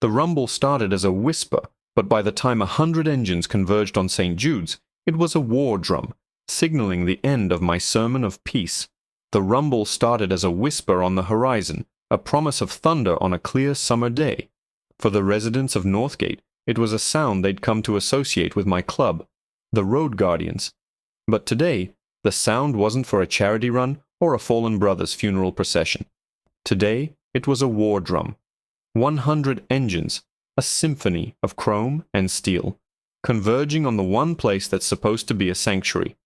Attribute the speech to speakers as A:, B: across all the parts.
A: The rumble started as a whisper, but by the time 100 engines converged on St. Jude's, it was a war drum, signaling the end of my sermon of peace. The rumble started as a whisper on the horizon, a promise of thunder on a clear summer day. For the residents of Northgate, it was a sound they'd come to associate with my club, the Road Guardians. But today, the sound wasn't for a charity run or a fallen brother's funeral procession. Today, it was a war drum. 100 engines, a symphony of chrome and steel, converging on the one place that's supposed to be a sanctuary,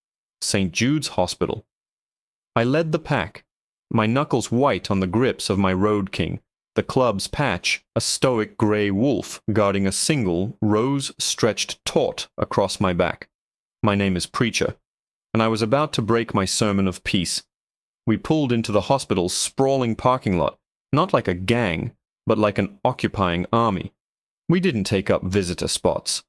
A: St. Jude's Hospital. I led the pack, my knuckles white on the grips of my Road King, the club's patch, a stoic grey wolf guarding a single, rose-stretched taut across my back. My name is Preacher, and I was about to break my sermon of peace. We pulled into the hospital's sprawling parking lot, not like a gang, but like an occupying army. We didn't take up visitor spots.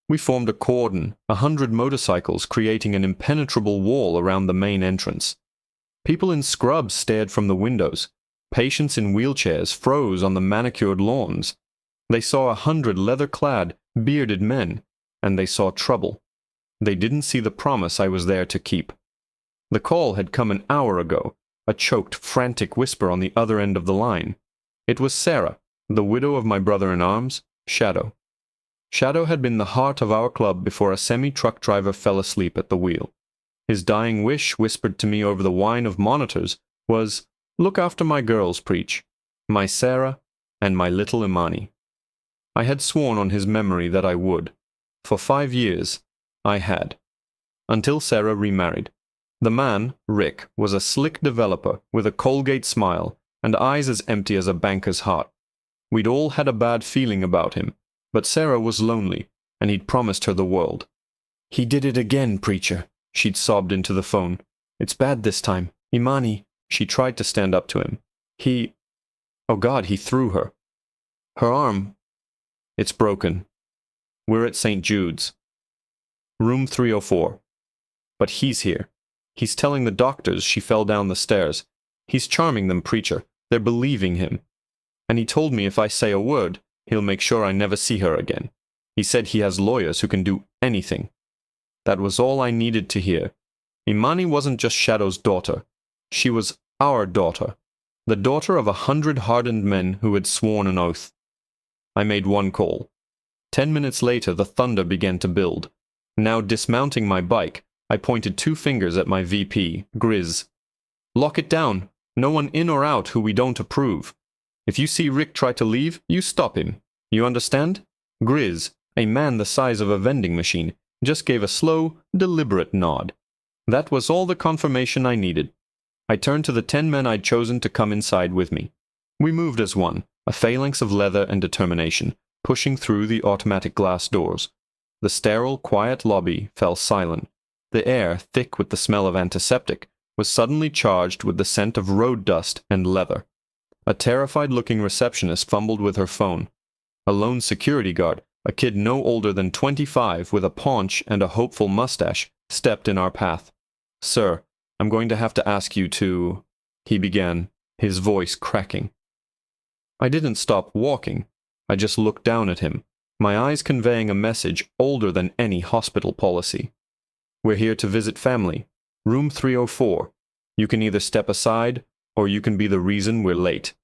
A: We formed a cordon, 100 motorcycles creating an impenetrable wall around the main entrance. People in scrubs stared from the windows. Patients in wheelchairs froze on the manicured lawns. They saw 100 leather-clad, bearded men, and they saw trouble. They didn't see the promise I was there to keep. The call had come an hour ago, a choked, frantic whisper on the other end of the line. It was Sarah, the widow of my brother-in-arms, Shadow. Shadow had been the heart of our club before a semi-truck driver fell asleep at the wheel. His dying wish, whispered to me over the whine of monitors, was, "Look after my girls, Preach, my Sarah, and my little Imani." I had sworn on his memory that I would. For 5 years, I had. Until Sarah remarried. The man, Rick, was a slick developer with a Colgate smile and eyes as empty as a banker's heart. We'd all had a bad feeling about him, but Sarah was lonely, and he'd promised her the world. "He did it again, Preacher," she'd sobbed into the phone. "It's bad this time. Imani." She tried to stand up to him. Oh God, he threw her. Her arm. "It's broken. We're at St. Jude's. Room 304. But he's here. He's telling the doctors she fell down the stairs. He's charming them, Preacher. They're believing him. And he told me if I say a word, he'll make sure I never see her again. He said he has lawyers who can do anything." That was all I needed to hear. Imani wasn't just Shadow's daughter. She was our daughter, the daughter of 100 hardened men who had sworn an oath. I made one call. 10 minutes later, the thunder began to build. Now dismounting my bike, I pointed 2 fingers at my VP, Grizz. "Lock it down. No one in or out who we don't approve. If you see Rick try to leave, you stop him. You understand?" Grizz, a man the size of a vending machine, just gave a slow, deliberate nod. That was all the confirmation I needed. I turned to the 10 men I'd chosen to come inside with me. We moved as one, a phalanx of leather and determination, pushing through the automatic glass doors. The sterile, quiet lobby fell silent. The air, thick with the smell of antiseptic, was suddenly charged with the scent of road dust and leather. A terrified-looking receptionist fumbled with her phone. A lone security guard, a kid no older than 25 with a paunch and a hopeful mustache, stepped in our path. "Sir, I'm going to have to ask you to—" he began, his voice cracking. I didn't stop walking. I just looked down at him, my eyes conveying a message older than any hospital policy. "We're here to visit family. Room 304. You can either step aside, or you can be the reason we're late."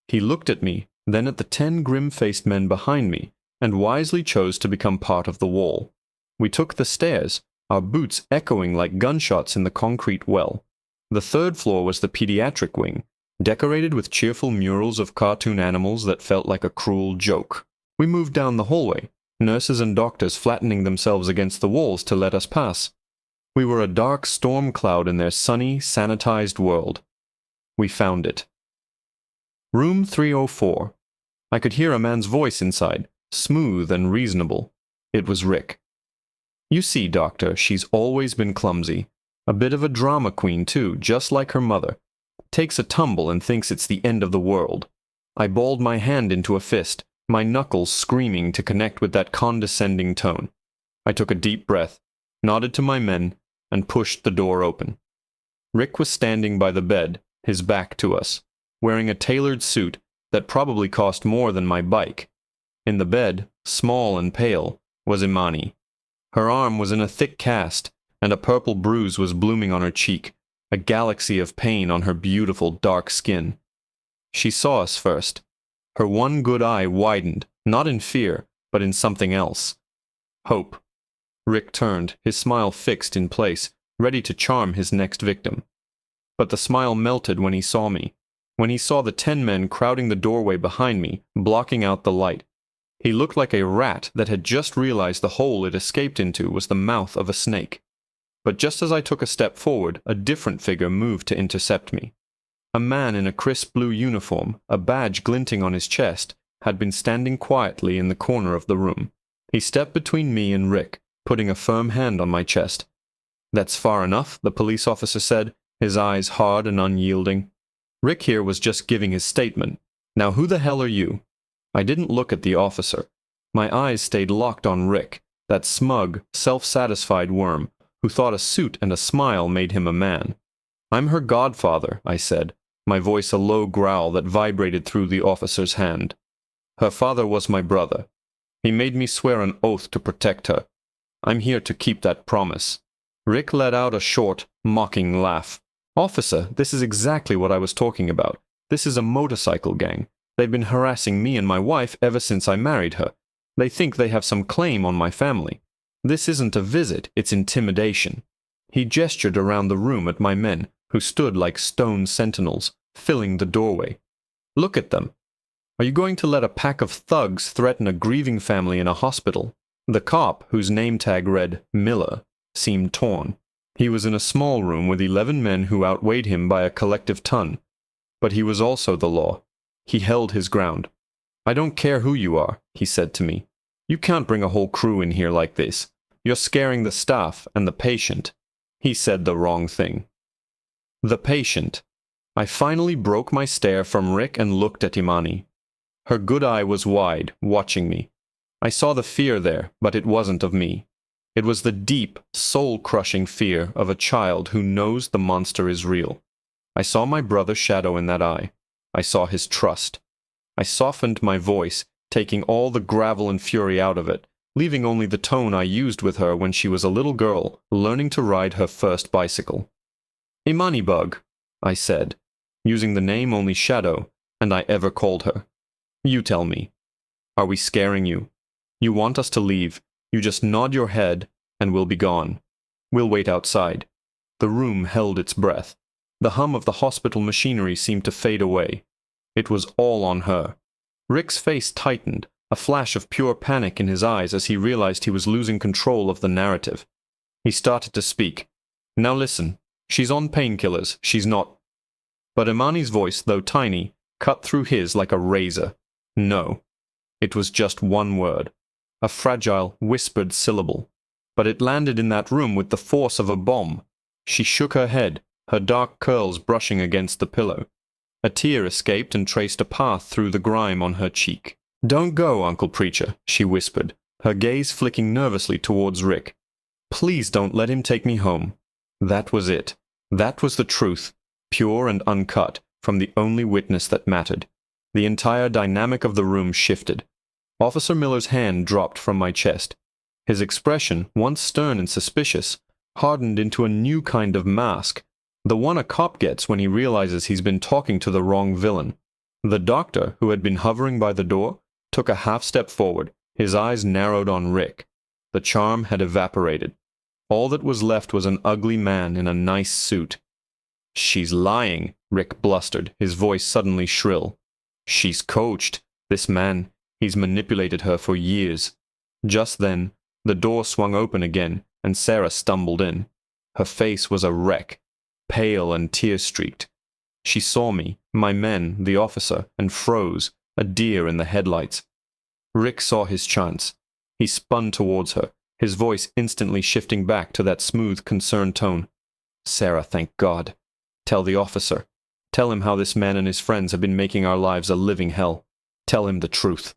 A: He looked at me, then at the 10 grim-faced men behind me, and wisely chose to become part of the wall. We took the stairs, our boots echoing like gunshots in the concrete well. The 3rd floor was the pediatric wing, decorated with cheerful murals of cartoon animals that felt like a cruel joke. We moved down the hallway, nurses and doctors flattening themselves against the walls to let us pass. We were a dark storm cloud in their sunny, sanitized world. We found it. Room 304. I could hear a man's voice inside, smooth and reasonable. It was Rick. "You see, Doctor, she's always been clumsy. A bit of a drama queen, too, just like her mother. Takes a tumble and thinks it's the end of the world." I balled my hand into a fist, my knuckles screaming to connect with that condescending tone. I took a deep breath, nodded to my men, and pushed the door open. Rick was standing by the bed, his back to us, wearing a tailored suit that probably cost more than my bike. In the bed, small and pale, was Imani. Her arm was in a thick cast, and a purple bruise was blooming on her cheek, a galaxy of pain on her beautiful dark skin. She saw us first. Her one good eye widened, not in fear, but in something else. Hope. Rick turned, his smile fixed in place, ready to charm his next victim. But the smile melted when he saw me, when he saw the 10 men crowding the doorway behind me, blocking out the light. He looked like a rat that had just realized the hole it escaped into was the mouth of a snake. But just as I took a step forward, a different figure moved to intercept me. A man in a crisp blue uniform, a badge glinting on his chest, had been standing quietly in the corner of the room. He stepped between me and Rick, putting a firm hand on my chest. "That's far enough," the police officer said, his eyes hard and unyielding. Rick here was just giving his statement. "Now who the hell are you?" I didn't look at the officer. My eyes stayed locked on Rick, that smug, self-satisfied worm, who thought a suit and a smile made him a man. "I'm her godfather," I said, my voice a low growl that vibrated through the officer's hand. "Her father was my brother. He made me swear an oath to protect her. I'm here to keep that promise." Rick let out a short, mocking laugh. "Officer, this is exactly what I was talking about. This is a motorcycle gang. They've been harassing me and my wife ever since I married her. They think they have some claim on my family. This isn't a visit, it's intimidation." He gestured around the room at my men, who stood like stone sentinels, filling the doorway. "Look at them. Are you going to let a pack of thugs threaten a grieving family in a hospital?" The cop, whose name tag read Miller, seemed torn. He was in a small room with 11 men who outweighed him by a collective ton. But he was also the law. He held his ground. "I don't care who you are," he said to me. "You can't bring a whole crew in here like this. You're scaring the staff and the patient." He said the wrong thing. The patient. I finally broke my stare from Rick and looked at Imani. Her good eye was wide, watching me. I saw the fear there, but it wasn't of me. It was the deep, soul-crushing fear of a child who knows the monster is real. I saw my brother's shadow in that eye. I saw his trust. I softened my voice, taking all the gravel and fury out of it, leaving only the tone I used with her when she was a little girl, learning to ride her first bicycle. "Imani Bug," I said, using the name only Shadow, and I ever called her. "You tell me. Are we scaring you? You want us to leave. You just nod your head, and we'll be gone. We'll wait outside." The room held its breath. The hum of the hospital machinery seemed to fade away. It was all on her. Rick's face tightened, a flash of pure panic in his eyes as he realized he was losing control of the narrative. He started to speak. "Now listen, she's on painkillers, she's not—" But Imani's voice, though tiny, cut through his like a razor. "No." It was just one word. A fragile, whispered syllable. But it landed in that room with the force of a bomb. She shook her head, her dark curls brushing against the pillow. A tear escaped and traced a path through the grime on her cheek. "Don't go, Uncle Preacher," she whispered, her gaze flicking nervously towards Rick. "Please don't let him take me home." That was it. That was the truth, pure and uncut, from the only witness that mattered. The entire dynamic of the room shifted. Officer Miller's hand dropped from my chest. His expression, once stern and suspicious, hardened into a new kind of mask, the one a cop gets when he realizes he's been talking to the wrong villain. The doctor, who had been hovering by the door, took a half-step forward, his eyes narrowed on Rick. The charm had evaporated. All that was left was an ugly man in a nice suit. "She's lying," Rick blustered, his voice suddenly shrill. "She's coached. This man, he's manipulated her for years." Just then, the door swung open again, and Sarah stumbled in. Her face was a wreck, pale and tear-streaked. She saw me, my men, the officer, and froze, a deer in the headlights. Rick saw his chance. He spun towards her, his voice instantly shifting back to that smooth, concerned tone. "Sarah, thank God. Tell the officer. Tell him how this man and his friends have been making our lives a living hell. Tell him the truth."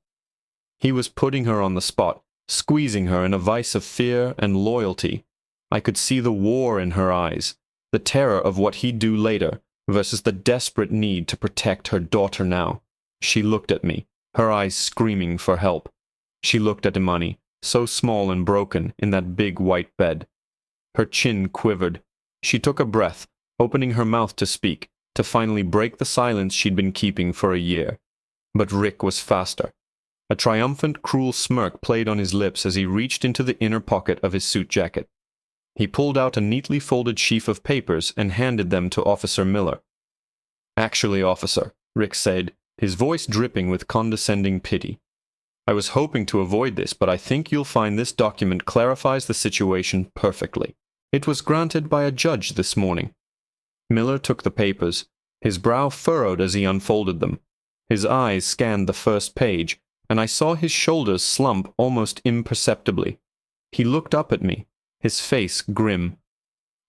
A: He was putting her on the spot, squeezing her in a vice of fear and loyalty. I could see the war in her eyes, the terror of what he'd do later, versus the desperate need to protect her daughter now. She looked at me, her eyes screaming for help. She looked at Imani, so small and broken in that big white bed. Her chin quivered. She took a breath, opening her mouth to speak, to finally break the silence she'd been keeping for a year. But Rick was faster. A triumphant, cruel smirk played on his lips as he reached into the inner pocket of his suit jacket. He pulled out a neatly folded sheaf of papers and handed them to Officer Miller. "Actually, officer," Rick said, his voice dripping with condescending pity, "I was hoping to avoid this, but I think you'll find this document clarifies the situation perfectly. It was granted by a judge this morning." Miller took the papers, his brow furrowed as he unfolded them. His eyes scanned the first page, and I saw his shoulders slump almost imperceptibly. He looked up at me, his face grim.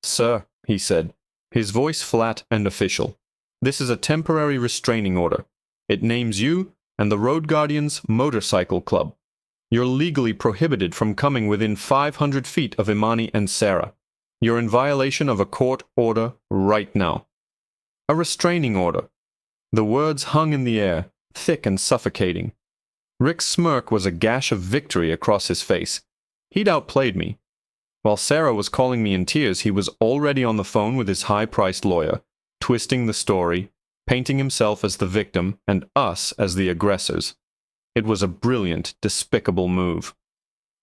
A: "Sir," he said, his voice flat and official, "this is a temporary restraining order. It names you and the Road Guardians Motorcycle Club. You're legally prohibited from coming within 500 feet of Imani and Sarah. You're in violation of a court order right now." A restraining order. The words hung in the air, thick and suffocating. Rick's smirk was a gash of victory across his face. He'd outplayed me. While Sarah was calling me in tears, he was already on the phone with his high-priced lawyer, twisting the story, painting himself as the victim and us as the aggressors. It was a brilliant, despicable move.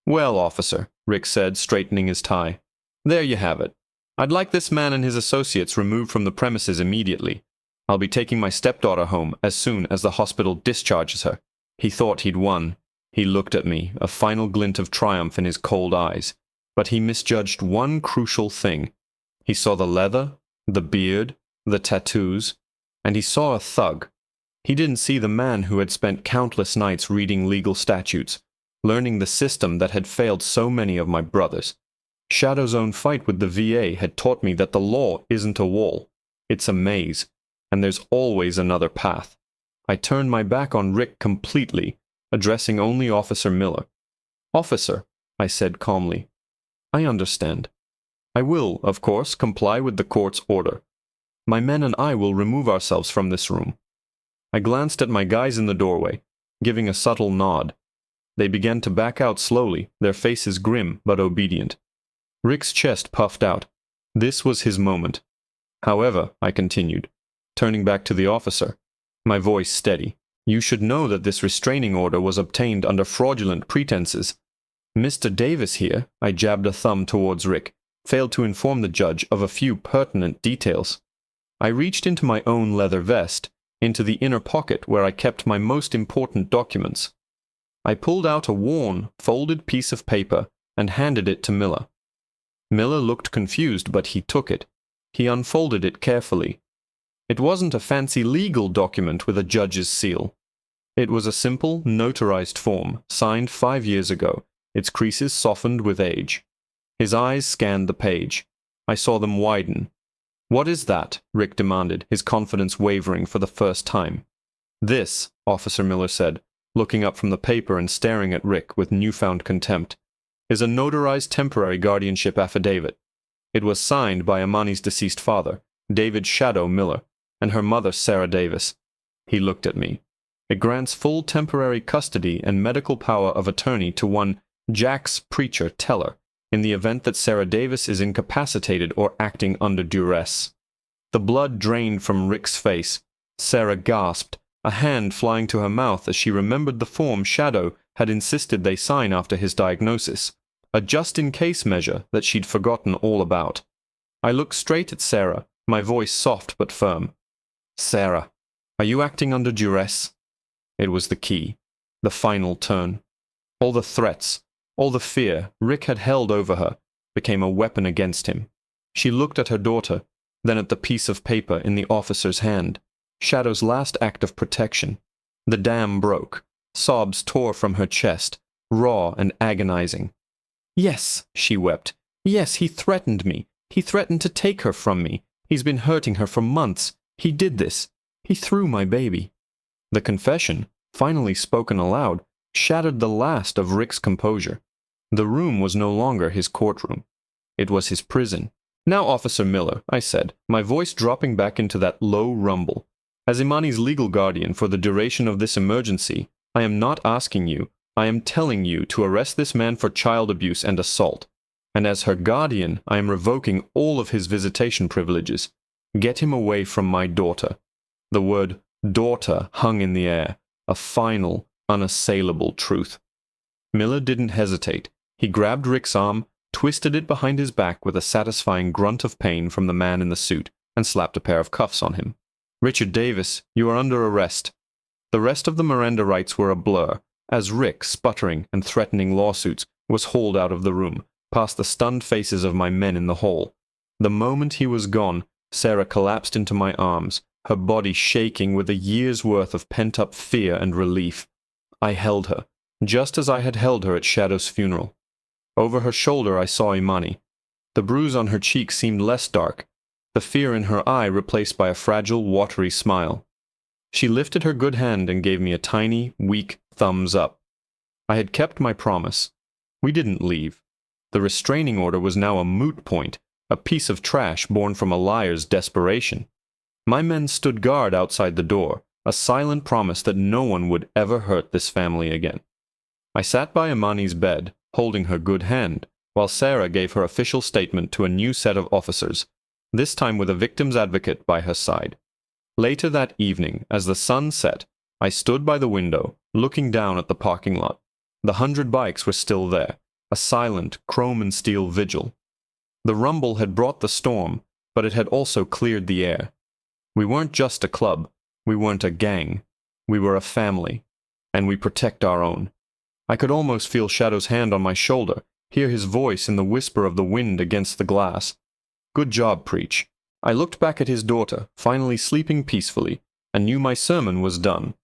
A: "Well, officer," Rick said, straightening his tie, "there you have it. I'd like this man and his associates removed from the premises immediately. I'll be taking my stepdaughter home as soon as the hospital discharges her." He thought he'd won. He looked at me, a final glint of triumph in his cold eyes. But he misjudged one crucial thing. He saw the leather, the beard, the tattoos, and he saw a thug. He didn't see the man who had spent countless nights reading legal statutes, learning the system that had failed so many of my brothers. Shadow's own fight with the VA had taught me that the law isn't a wall. It's a maze, and there's always another path. I turned my back on Rick completely, addressing only Officer Miller. "Officer," I said calmly, "I understand. I will, of course, comply with the court's order. My men and I will remove ourselves from this room." I glanced at my guys in the doorway, giving a subtle nod. They began to back out slowly, their faces grim but obedient. Rick's chest puffed out. This was his moment. "However," I continued, turning back to the officer, my voice steady, "you should know that this restraining order was obtained under fraudulent pretenses. Mr. Davis here," I jabbed a thumb towards Rick, "failed to inform the judge of a few pertinent details." I reached into my own leather vest, into the inner pocket where I kept my most important documents. I pulled out a worn, folded piece of paper and handed it to Miller. Miller looked confused, but he took it. He unfolded it carefully. It wasn't a fancy legal document with a judge's seal. It was a simple, notarized form, signed 5 years ago, its creases softened with age. His eyes scanned the page. I saw them widen. "What is that?" Rick demanded, his confidence wavering for the first time. "This," Officer Miller said, looking up from the paper and staring at Rick with newfound contempt, "is a notarized temporary guardianship affidavit. It was signed by Imani's deceased father, David Shadow Miller, and her mother, Sarah Davis." He looked at me. "It grants full temporary custody and medical power of attorney to one Jax Preacher Teller, in the event that Sarah Davis is incapacitated or acting under duress." The blood drained from Rick's face. Sarah gasped, a hand flying to her mouth as she remembered the form Shadow had insisted they sign after his diagnosis, a just-in-case measure that she'd forgotten all about. I looked straight at Sarah, my voice soft but firm. "Sarah, are you acting under duress?" It was the key, the final turn. All the threats, all the fear Rick had held over her became a weapon against him. She looked at her daughter, then at the piece of paper in the officer's hand, Shadow's last act of protection. The dam broke. Sobs tore from her chest, raw and agonizing. "Yes," she wept. "Yes, he threatened me. He threatened to take her from me. He's been hurting her for months. He did this. He threw my baby." The confession, finally spoken aloud, shattered the last of Rick's composure. The room was no longer his courtroom. It was his prison. "Now, Officer Miller," I said, my voice dropping back into that low rumble, "as Imani's legal guardian for the duration of this emergency, I am not asking you, I am telling you to arrest this man for child abuse and assault. And as her guardian, I am revoking all of his visitation privileges. Get him away from my daughter." The word daughter hung in the air, a final, unassailable truth. Miller didn't hesitate. He grabbed Rick's arm, twisted it behind his back with a satisfying grunt of pain from the man in the suit, and slapped a pair of cuffs on him. "Richard Davis, you are under arrest." The rest of the Miranda rights were a blur, as Rick, sputtering and threatening lawsuits, was hauled out of the room, past the stunned faces of my men in the hall. The moment he was gone, Sarah collapsed into my arms, her body shaking with a year's worth of pent-up fear and relief. I held her, just as I had held her at Shadow's funeral. Over her shoulder I saw Imani. The bruise on her cheek seemed less dark, the fear in her eye replaced by a fragile, watery smile. She lifted her good hand and gave me a tiny, weak thumbs up. I had kept my promise. We didn't leave. The restraining order was now a moot point, a piece of trash born from a liar's desperation. My men stood guard outside the door, a silent promise that no one would ever hurt this family again. I sat by Imani's bed, holding her good hand, while Sarah gave her official statement to a new set of officers, this time with a victim's advocate by her side. Later that evening, as the sun set, I stood by the window, looking down at the parking lot. The 100 bikes were still there, a silent, chrome and steel vigil. The rumble had brought the storm, but it had also cleared the air. We weren't just a club, we weren't a gang, we were a family, and we protect our own. I could almost feel Shadow's hand on my shoulder, hear his voice in the whisper of the wind against the glass. "Good job, Preach." I looked back at his daughter, finally sleeping peacefully, and knew my sermon was done.